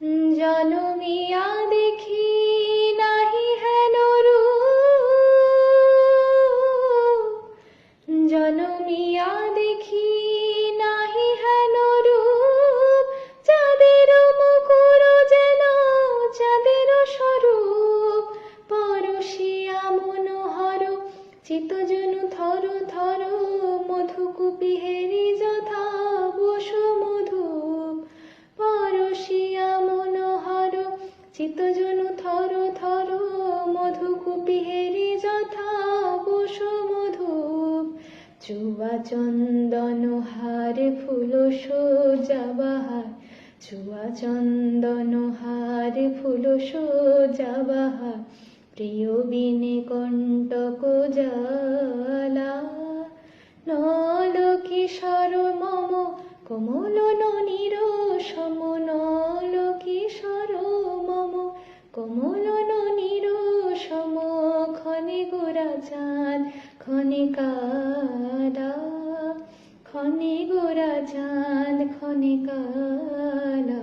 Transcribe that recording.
জনমিয়া দেখি নাহি হেন রূপ, জনমিয়া দেখি নাহি হেন রূপ, চাঁদের মুকুর যেন চাঁদের স্বরূপ, পরশিয়া মনোহর চিত্তজনু থর থর, মধুকুপি হেরি যথা বসুমধূপ, পরশিয়া মনোহর চিত্তজনু থর থর, মধুকুপি হেরি যথা বসুমধূপ, চুয়া চন্দন হার ফুল সোজা বাহার, চুয়া চন্দন হার ফুল সোজা বাহার, প্রিয় বিনে কণ্টক জ্বালা, নল কিশোর মম কোমল ননির সম, নল কিশোর মম কোমল ননির সম, ক্ষণে গোরা চাঁদ ক্ষণে কালা, ক্ষণে গোরা চাঁদ ক্ষণে কালা।